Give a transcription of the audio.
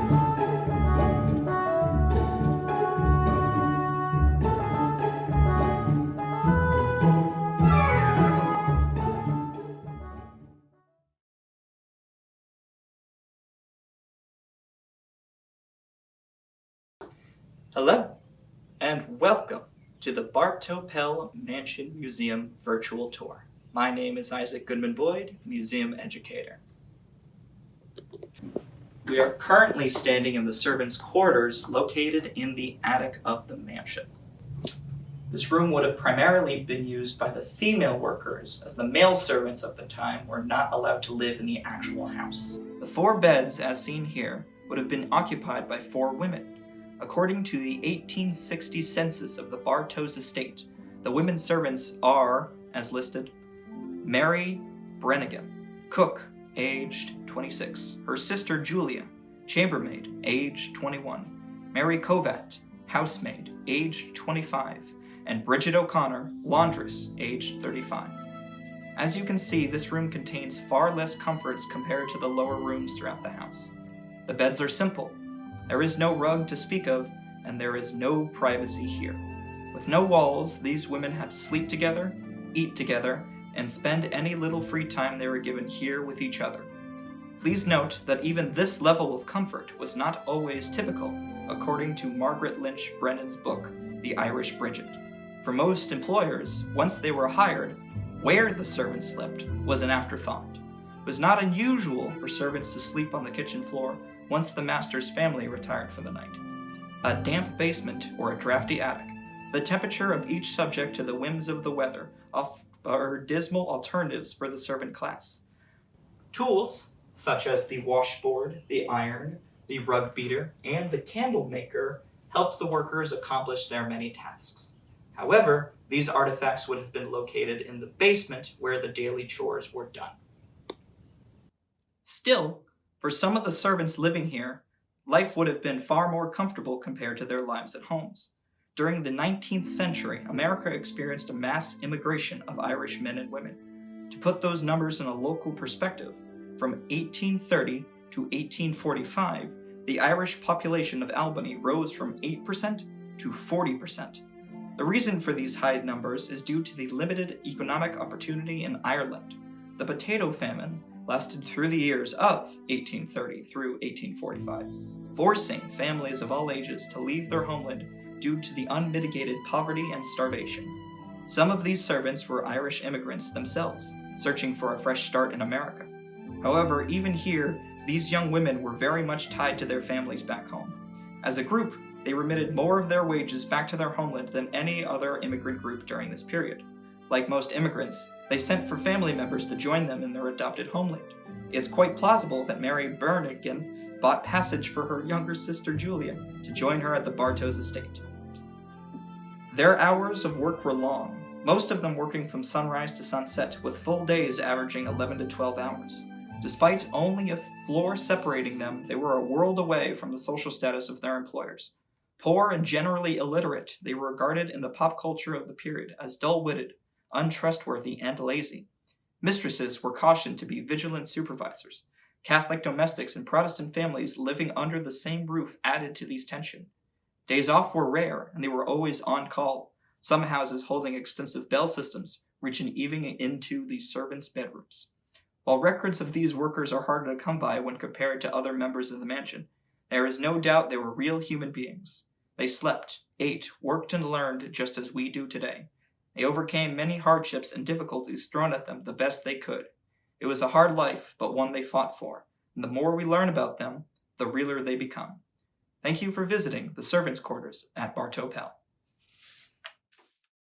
Hello, and welcome to the Bartow Pell Mansion Museum virtual tour. My name is Isaac Goodman-Boyd, Museum Educator. We are currently standing in the servants' quarters located in the attic of the mansion. This room would have primarily been used by the female workers, as the male servants of the time were not allowed to live in the actual house. The 4 beds, as seen here, would have been occupied by 4 women. According to the 1860 census of the Bartow's estate, the women servants are, as listed, Mary Brannigan, cook, aged 26, her sister Julia, chambermaid, aged 21, Mary Kovat, housemaid, aged 25, and Bridget O'Connor, laundress, aged 35. As you can see, this room contains far less comforts compared to the lower rooms throughout the house. The beds are simple. There is no rug to speak of, and there is no privacy here. With no walls, these women had to sleep together, eat together, and spend any little free time they were given here with each other. Please note that even this level of comfort was not always typical, according to Margaret Lynch Brennan's book, The Irish Bridget. For most employers, once they were hired, where the servants slept was an afterthought. It was not unusual for servants to sleep on the kitchen floor once the master's family retired for the night. A damp basement or a drafty attic, the temperature of each subject to the whims of the weather, are dismal alternatives for the servant class. Tools, such as the washboard, the iron, the rug beater, and the candle maker, helped the workers accomplish their many tasks. However, these artifacts would have been located in the basement where the daily chores were done. Still, for some of the servants living here, life would have been far more comfortable compared to their lives at homes. During the 19th century, America experienced a mass immigration of Irish men and women. To put those numbers in a local perspective, from 1830 to 1845, the Irish population of Albany rose from 8% to 40%. The reason for these high numbers is due to the limited economic opportunity in Ireland. The potato famine lasted through the years of 1830 through 1845, forcing families of all ages to leave their homeland due to the unmitigated poverty and starvation. Some of these servants were Irish immigrants themselves, searching for a fresh start in America. However, even here, these young women were very much tied to their families back home. As a group, they remitted more of their wages back to their homeland than any other immigrant group during this period. Like most immigrants, they sent for family members to join them in their adopted homeland. It's quite plausible that Mary Brannigan bought passage for her younger sister Julia to join her at the Bartow's estate. Their hours of work were long, most of them working from sunrise to sunset, with full days averaging 11 to 12 hours. Despite only a floor separating them, they were a world away from the social status of their employers. Poor and generally illiterate, they were regarded in the pop culture of the period as dull-witted, untrustworthy, and lazy. Mistresses were cautioned to be vigilant supervisors. Catholic domestics and Protestant families living under the same roof added to these tensions. Days off were rare, and they were always on call, some houses holding extensive bell systems, reaching even into the servants' bedrooms. While records of these workers are harder to come by when compared to other members of the mansion, there is no doubt they were real human beings. They slept, ate, worked, and learned just as we do today. They overcame many hardships and difficulties thrown at them the best they could. It was a hard life, but one they fought for, and the more we learn about them, the realer they become. Thank you for visiting the servants' quarters at Bartow Pell.